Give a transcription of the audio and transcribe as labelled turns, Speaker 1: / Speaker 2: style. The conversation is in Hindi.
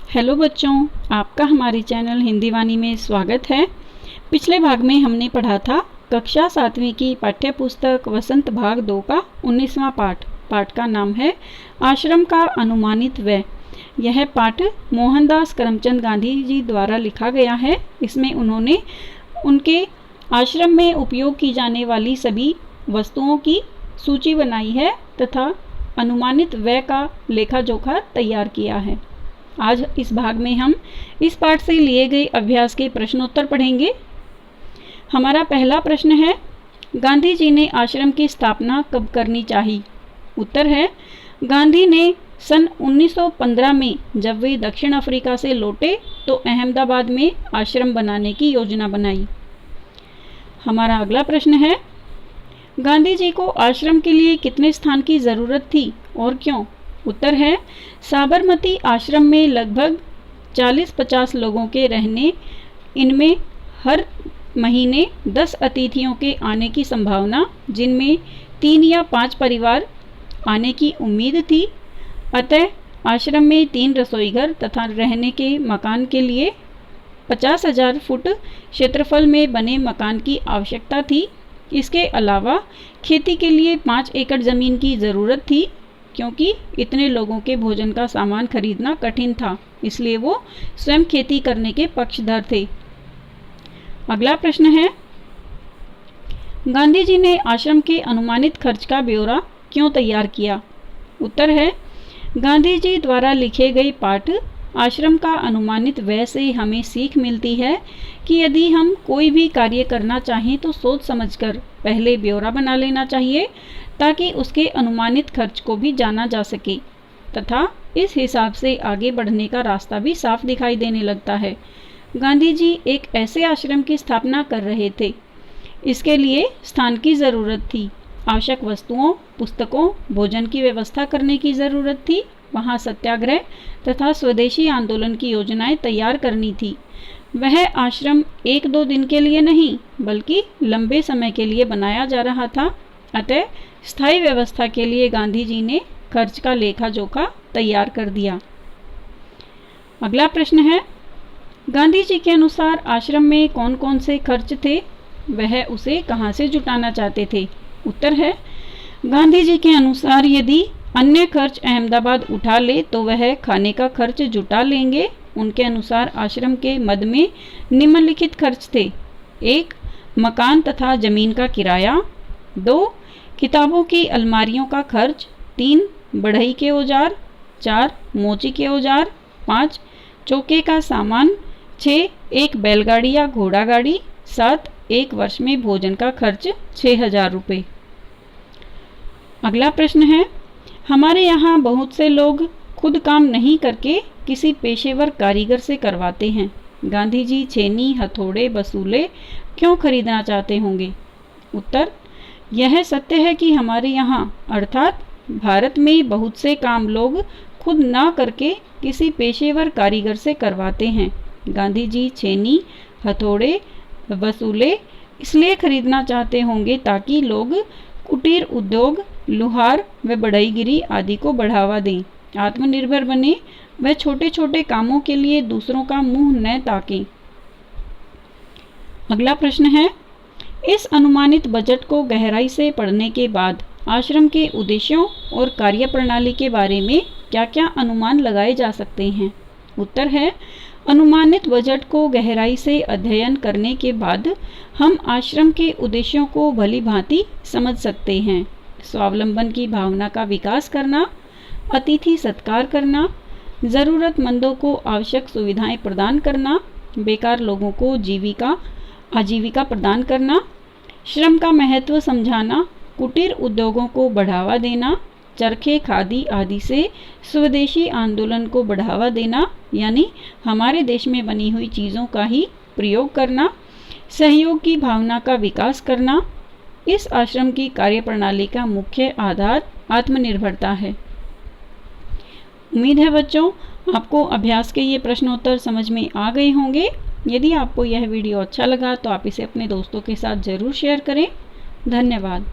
Speaker 1: हेलो बच्चों, आपका हमारे चैनल हिंदी वाणी में स्वागत है। पिछले भाग में हमने पढ़ा था कक्षा 7वीं की पाठ्य पुस्तक वसंत भाग 2 का 19वां पाठ का नाम है आश्रम का अनुमानित व्यय। यह पाठ मोहनदास करमचंद गांधी जी द्वारा लिखा गया है। इसमें उन्होंने उनके आश्रम में उपयोग की जाने वाली सभी वस्तुओं की सूची बनाई है तथा अनुमानित व्यय का लेखा जोखा तैयार किया है। आज इस भाग में हम इस पाठ से लिए गए अभ्यास के प्रश्नोत्तर पढ़ेंगे। हमारा पहला प्रश्न है, गांधी जी ने आश्रम की स्थापना कब करनी चाहिए? उत्तर है, गांधी ने सन 1915 में जब वे दक्षिण अफ्रीका से लौटे तो अहमदाबाद में आश्रम बनाने की योजना बनाई। हमारा अगला प्रश्न है, गांधी जी को आश्रम के लिए कितने स्थान की ज़रूरत थी और क्यों? उत्तर है, साबरमती आश्रम में लगभग 40-50 लोगों के रहने, इनमें हर महीने 10 अतिथियों के आने की संभावना, जिनमें 3 या 5 परिवार आने की उम्मीद थी। अतः आश्रम में 3 रसोईघर तथा रहने के मकान के लिए 50,000 फुट क्षेत्रफल में बने मकान की आवश्यकता थी। इसके अलावा खेती के लिए 5 एकड़ ज़मीन की ज़रूरत थी, क्योंकि इतने लोगों के भोजन का सामान खरीदना कठिन था, इसलिए वो स्वयं खेती करने के पक्षधर थे। अगला प्रश्न है, गांधी जी ने आश्रम के अनुमानित खर्च का ब्यौरा क्यों तैयार किया? उत्तर है, गांधी जी द्वारा लिखे गए पाठ आश्रम का अनुमानित व्यय से हमें सीख मिलती है कि यदि हम कोई भी कार्य करना चाहें तो सोच समझकर पहले ब्यौरा बना लेना चाहिए, ताकि उसके अनुमानित खर्च को भी जाना जा सके तथा इस हिसाब से आगे बढ़ने का रास्ता भी साफ दिखाई देने लगता है। गांधी जी एक ऐसे आश्रम की स्थापना कर रहे थे। इसके लिए स्थान की ज़रूरत थी, आवश्यक वस्तुओं, पुस्तकों, भोजन की व्यवस्था करने की ज़रूरत थी, वहाँ सत्याग्रह तथा स्वदेशी आंदोलन की योजनाएं तैयार करनी थी। वह आश्रम 1-2 दिन के लिए नहीं बल्कि लंबे समय के लिए बनाया जा रहा था। अतः स्थायी व्यवस्था के लिए गांधी जी ने खर्च का लेखा जोखा तैयार कर दिया। अगला प्रश्न है, गांधी जी के अनुसार आश्रम में कौन कौन से खर्च थे? वह उसे कहाँ से जुटाना चाहते थे? उत्तर है, गांधी जी के अनुसार यदि अन्य खर्च अहमदाबाद उठा ले तो वह खाने का खर्च जुटा लेंगे। उनके अनुसार आश्रम के मद में निम्नलिखित खर्च थे: 1. मकान तथा जमीन का किराया, 2. किताबों की अलमारियों का खर्च, 3. बढ़ई के औजार, 4. मोची के औजार, 5. चौके का सामान, 6. एक बैलगाड़ी या घोड़ा गाड़ी, 7. एक वर्ष में भोजन का खर्च 6,000 रुपये। अगला प्रश्न है, हमारे यहाँ बहुत से लोग खुद काम नहीं करके किसी पेशेवर कारीगर से करवाते हैं। गांधी जी छेनी, हथौड़े, बसूले क्यों खरीदना चाहते होंगे? उत्तर, यह सत्य है कि हमारे यहाँ अर्थात भारत में बहुत से काम लोग खुद ना करके किसी पेशेवर कारीगर से करवाते हैं। गांधी जी छेनी, हथौड़े, बसूले इसलिए खरीदना चाहते होंगे ताकि लोग कुटीर उद्योग, लुहार व बढ़ईगिरी आदि को बढ़ावा दें, आत्मनिर्भर बने व छोटे छोटे कामों के लिए दूसरों का मुंह न ताकें। अगला प्रश्न है, इस अनुमानित बजट को गहराई से पढ़ने के बाद आश्रम के उद्देश्यों और कार्यप्रणाली के बारे में क्या क्या अनुमान लगाए जा सकते हैं? उत्तर है, अनुमानित बजट को गहराई से अध्ययन करने के बाद हम आश्रम के उद्देश्यों को भली भांति समझ सकते हैं। स्वावलंबन की भावना का विकास करना, अतिथि सत्कार करना, ज़रूरतमंदों को आवश्यक सुविधाएं प्रदान करना, बेकार लोगों को आजीविका प्रदान करना, श्रम का महत्व समझाना, कुटीर उद्योगों को बढ़ावा देना, चरखे, खादी आदि से स्वदेशी आंदोलन को बढ़ावा देना, यानी हमारे देश में बनी हुई चीज़ों का ही प्रयोग करना, सहयोग की भावना का विकास करना। इस आश्रम की कार्यप्रणाली का मुख्य आधार आत्मनिर्भरता है। उम्मीद है बच्चों, आपको अभ्यास के ये प्रश्नोत्तर समझ में आ गए होंगे। यदि आपको यह वीडियो अच्छा लगा तो आप इसे अपने दोस्तों के साथ ज़रूर शेयर करें। धन्यवाद।